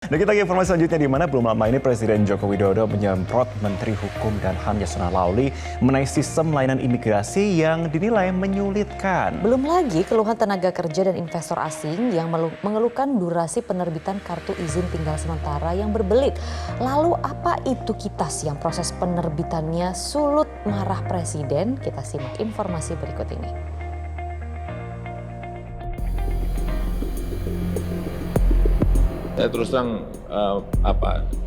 Dan kita ke informasi selanjutnya di mana belum lama ini Presiden Joko Widodo menyemprot Menteri Hukum dan HAM Yasona Laoly mengenai sistem layanan imigrasi yang dinilai menyulitkan. Belum lagi keluhan tenaga kerja dan investor asing yang mengeluhkan durasi penerbitan kartu izin tinggal sementara yang berbelit. Lalu apa itu KITAS yang proses penerbitannya sulut marah Presiden? Kita simak informasi berikut ini. Saya terus terang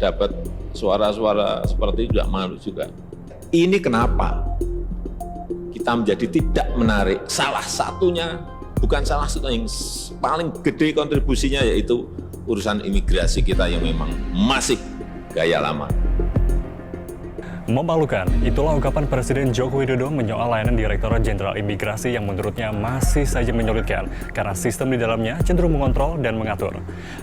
dapat suara-suara seperti itu tidak malu juga. Ini kenapa kita menjadi tidak menarik? Salah satunya, bukan salah satu yang paling gede kontribusinya yaitu urusan imigrasi kita yang memang masih gaya lama. Memalukan, itulah ungkapan Presiden Joko Widodo menyoal layanan Direktorat Jenderal Imigrasi yang menurutnya masih saja menyulitkan karena sistem di dalamnya cenderung mengontrol dan mengatur.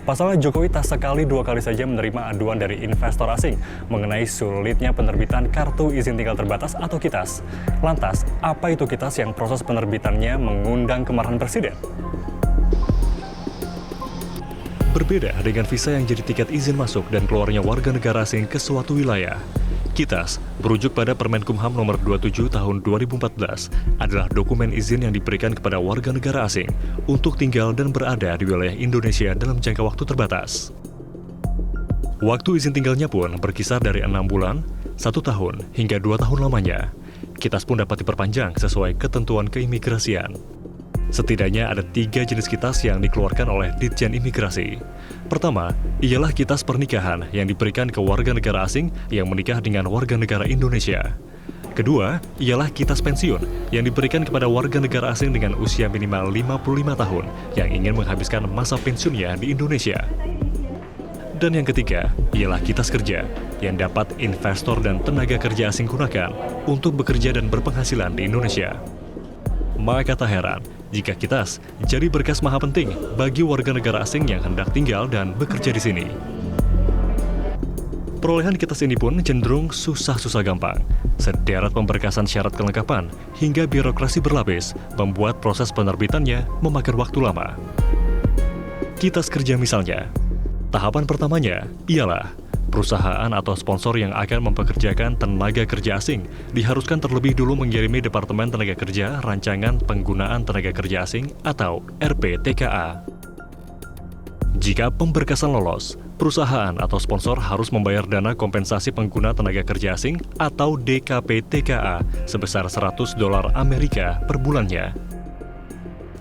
Pasalnya Jokowi tak sekali dua kali saja menerima aduan dari investor asing mengenai sulitnya penerbitan kartu izin tinggal terbatas atau KITAS. Lantas, apa itu KITAS yang proses penerbitannya mengundang kemarahan Presiden? Berbeda dengan visa yang jadi tiket izin masuk dan keluarnya warga negara asing ke suatu wilayah. KITAS, berujuk pada Permenkumham nomor 27 tahun 2014, adalah dokumen izin yang diberikan kepada warga negara asing untuk tinggal dan berada di wilayah Indonesia dalam jangka waktu terbatas. Waktu izin tinggalnya pun berkisar dari 6 bulan, 1 tahun, hingga 2 tahun lamanya. KITAS pun dapat diperpanjang sesuai ketentuan keimigrasian. Setidaknya ada 3 jenis KITAS yang dikeluarkan oleh Ditjen Imigrasi. Pertama, ialah KITAS pernikahan yang diberikan ke warga negara asing yang menikah dengan warga negara Indonesia. Kedua, ialah KITAS pensiun yang diberikan kepada warga negara asing dengan usia minimal 55 tahun yang ingin menghabiskan masa pensiunnya di Indonesia. Dan yang ketiga, ialah KITAS kerja yang dapat investor dan tenaga kerja asing gunakan untuk bekerja dan berpenghasilan di Indonesia. Maka tak heran jika KITAS jadi berkas maha penting bagi warga negara asing yang hendak tinggal dan bekerja di sini. Perolehan KITAS ini pun cenderung susah-susah gampang. Sederet pemberkasan syarat kelengkapan hingga birokrasi berlapis membuat proses penerbitannya memakan waktu lama. KITAS kerja misalnya, tahapan pertamanya ialah perusahaan atau sponsor yang akan mempekerjakan tenaga kerja asing diharuskan terlebih dulu mengirimi Departemen Tenaga Kerja Rancangan Penggunaan Tenaga Kerja Asing atau RPTKA. Jika pemberkasan lolos, perusahaan atau sponsor harus membayar dana kompensasi pengguna tenaga kerja asing atau DKP-TKA sebesar $100 Amerika per bulannya.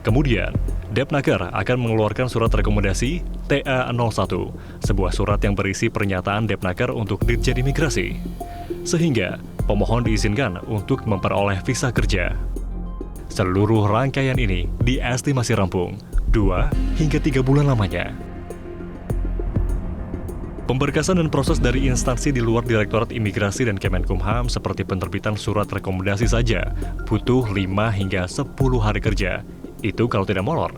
Kemudian, Depnaker akan mengeluarkan surat rekomendasi TA01, sebuah surat yang berisi pernyataan Depnaker untuk Ditjen Imigrasi. Sehingga, pemohon diizinkan untuk memperoleh visa kerja. Seluruh rangkaian ini diestimasi rampung 2 hingga 3 bulan lamanya. Pemberkasan dan proses dari instansi di luar Direktorat Imigrasi dan Kemenkumham seperti penerbitan surat rekomendasi saja butuh 5 hingga 10 hari kerja. Itu kalau tidak molor.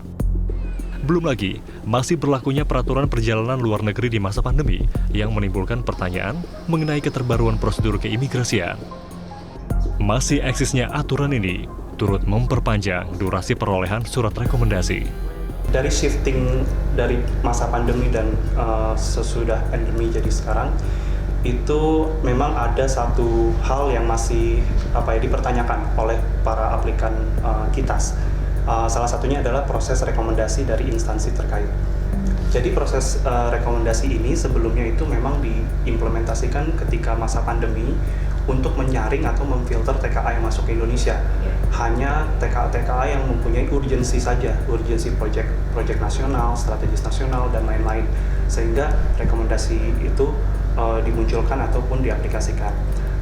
Belum lagi, masih berlakunya peraturan perjalanan luar negeri di masa pandemi yang menimbulkan pertanyaan mengenai keterbaruan prosedur keimigrasian. Masih eksisnya aturan ini turut memperpanjang durasi perolehan surat rekomendasi. Dari shifting dari masa pandemi dan sesudah endemi jadi sekarang, itu memang ada satu hal yang masih dipertanyakan oleh para aplikan KITAS. Salah satunya adalah proses rekomendasi dari instansi terkait. Jadi proses rekomendasi ini sebelumnya itu memang diimplementasikan ketika masa pandemi untuk menyaring atau memfilter TKA yang masuk ke Indonesia. Hanya TKA-TKA yang mempunyai urgensi saja, urgensi proyek nasional, strategis nasional, dan lain-lain. Sehingga rekomendasi itu dimunculkan ataupun diaplikasikan.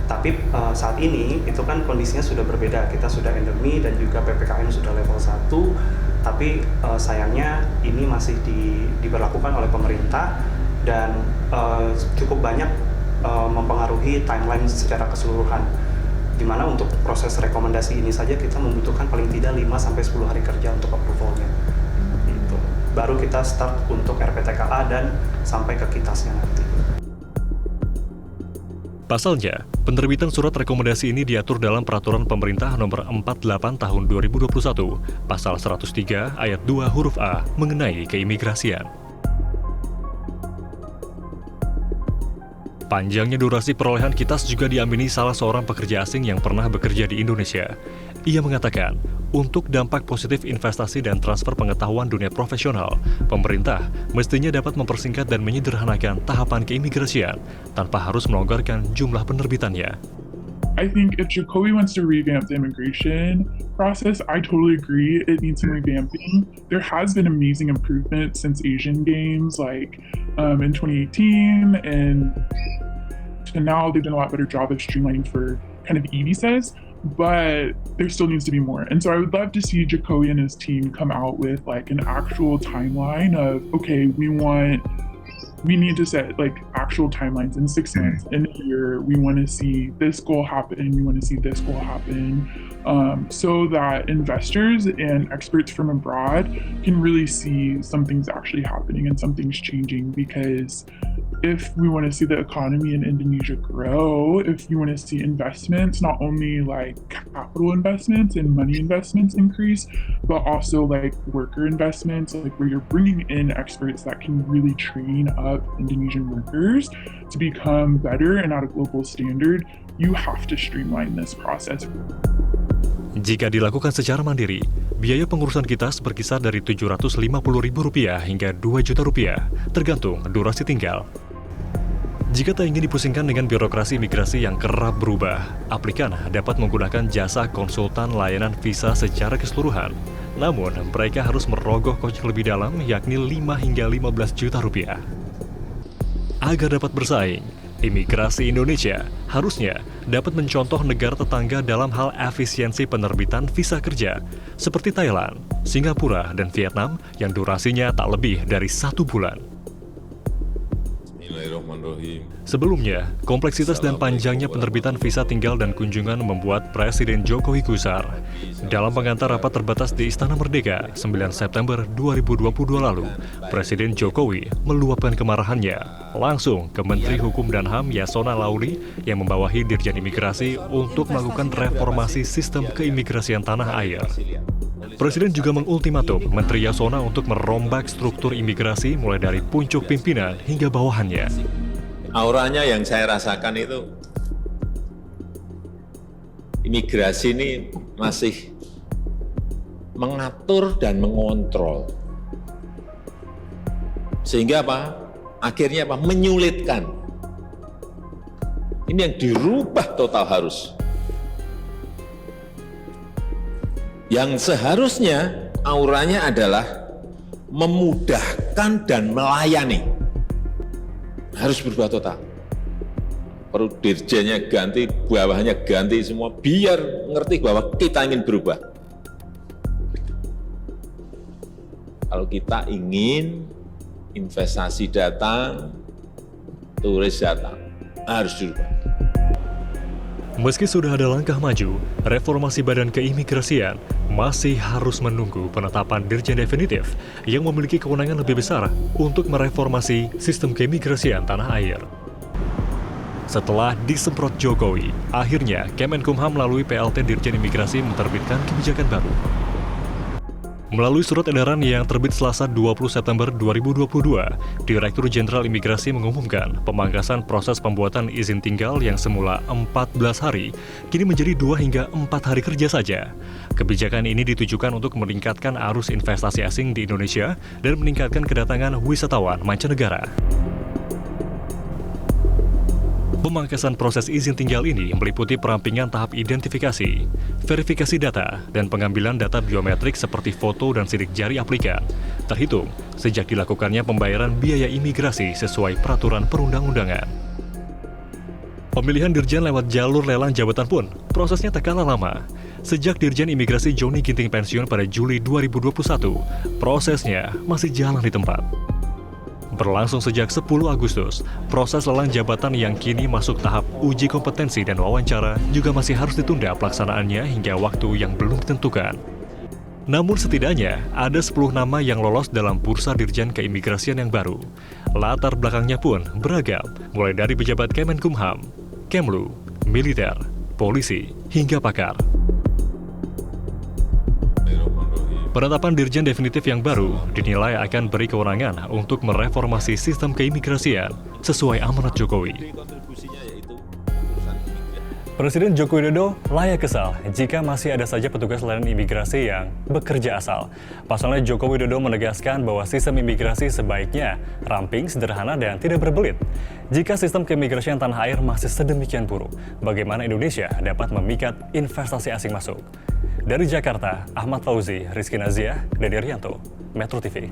Tapi saat ini itu kan kondisinya sudah berbeda, kita sudah endemi dan juga PPKM sudah level 1, tapi sayangnya ini masih diberlakukan oleh pemerintah dan cukup banyak mempengaruhi timeline secara keseluruhan, di mana untuk proses rekomendasi ini saja kita membutuhkan paling tidak 5-10 hari kerja untuk approval-nya. Gitu. Baru kita start untuk RPTKA dan sampai ke KITAS-nya nanti. Pasalnya, penerbitan surat rekomendasi ini diatur dalam Peraturan Pemerintah Nomor 48 Tahun 2021, Pasal 103 Ayat 2 huruf A mengenai keimigrasian. Panjangnya durasi perolehan kitas juga diamini salah seorang pekerja asing yang pernah bekerja di Indonesia. Ia mengatakan, untuk dampak positif investasi dan transfer pengetahuan dunia profesional, pemerintah mestinya dapat mempersingkat dan menyederhanakan tahapan keimigrasian tanpa harus melonggarkan jumlah penerbitannya. I think if Jokowi wants to revamp the immigration process, I totally agree. It needs some revamping. There has been amazing improvement since Asian Games, like in 2018, and to now they've done a lot better job of streamlining for kind of e-visas, but there still needs to be more. And so I would love to see Jokowi and his team come out with like an actual timeline of, okay, we need to set like actual timelines in 6 months, in a year. We want to see this goal happen. We want to see this goal happen, so that investors and experts from abroad can really see something's actually happening and something's changing. Because if we want to see the economy in Indonesia grow, if you want to see investments, not only like capital investments and money investments increase, but also like worker investments, like where you're bringing in experts that can really train up Indonesian workers to become better and at a global standard, you have to streamline this process. Jika dilakukan secara mandiri, biaya pengurusan kitas berkisar dari Rp750.000 hingga Rp2 juta, tergantung durasi tinggal. Jika tak ingin dipusingkan dengan birokrasi imigrasi yang kerap berubah, aplikan dapat menggunakan jasa konsultan layanan visa secara keseluruhan. Namun, mereka harus merogoh kocek lebih dalam, yakni Rp5 hingga Rp15 juta. Agar dapat bersaing, imigrasi Indonesia harusnya dapat mencontoh negara tetangga dalam hal efisiensi penerbitan visa kerja, seperti Thailand, Singapura, dan Vietnam yang durasinya tak lebih dari 1 bulan. Sebelumnya, kompleksitas dan panjangnya penerbitan visa tinggal dan kunjungan membuat Presiden Jokowi gusar. Dalam pengantar rapat terbatas di Istana Merdeka 9 September 2022 lalu, Presiden Jokowi meluapkan kemarahannya langsung ke Menteri Hukum dan HAM Yasona Lauli yang membawahi Dirjen Imigrasi untuk melakukan reformasi sistem keimigrasian tanah air. Presiden juga mengultimatum Menteri Yasona untuk merombak struktur imigrasi mulai dari puncak pimpinan hingga bawahannya. Auranya yang saya rasakan itu, imigrasi ini masih mengatur dan mengontrol. Sehingga apa? Akhirnya apa? Menyulitkan. Ini yang dirubah total harus. Yang seharusnya auranya adalah memudahkan dan melayani. Harus berubah total. Perlu dirjennya ganti, bawahnya ganti semua, biar ngerti bahwa kita ingin berubah. Kalau kita ingin investasi datang, turis datang, harus dirubah. Meski sudah ada langkah maju, reformasi badan keimigrasian masih harus menunggu penetapan Dirjen Definitif yang memiliki kewenangan lebih besar untuk mereformasi sistem keimigrasian tanah air. Setelah disemprot Jokowi, akhirnya Kemenkumham melalui PLT Dirjen Imigrasi menerbitkan kebijakan baru. Melalui surat edaran yang terbit Selasa 20 September 2022, Direktur Jenderal Imigrasi mengumumkan pemangkasan proses pembuatan izin tinggal yang semula 14 hari, kini menjadi 2 hingga 4 hari kerja saja. Kebijakan ini ditujukan untuk meningkatkan arus investasi asing di Indonesia dan meningkatkan kedatangan wisatawan mancanegara. Pemangkasan proses izin tinggal ini meliputi perampingan tahap identifikasi, verifikasi data, dan pengambilan data biometrik seperti foto dan sidik jari aplikan, terhitung sejak dilakukannya pembayaran biaya imigrasi sesuai peraturan perundang-undangan. Pemilihan Dirjen lewat jalur lelang jabatan pun prosesnya tak kalah lama. Sejak Dirjen Imigrasi Joni Ginting pensiun pada Juli 2021, prosesnya masih jalan di tempat. Berlangsung sejak 10 Agustus, proses lelang jabatan yang kini masuk tahap uji kompetensi dan wawancara juga masih harus ditunda pelaksanaannya hingga waktu yang belum ditentukan. Namun setidaknya ada 10 nama yang lolos dalam bursa Dirjen Keimigrasian yang baru. Latar belakangnya pun beragam, mulai dari pejabat Kemenkumham, Kemlu, militer, polisi, hingga pakar. Penetapan Dirjen Definitif yang baru dinilai akan beri kewenangan untuk mereformasi sistem keimigrasian sesuai amanat Jokowi. Kontribusinya yaitu urusan imigrasi. Presiden Joko Widodo layak kesal jika masih ada saja petugas layanan imigrasi yang bekerja asal. Pasalnya Joko Widodo menegaskan bahwa sistem imigrasi sebaiknya ramping, sederhana, dan tidak berbelit. Jika sistem keimigrasian tanah air masih sedemikian buruk, bagaimana Indonesia dapat memikat investasi asing masuk? Dari Jakarta, Ahmad Fauzi, Rizky Naziah, Dede Rianto, Metro TV.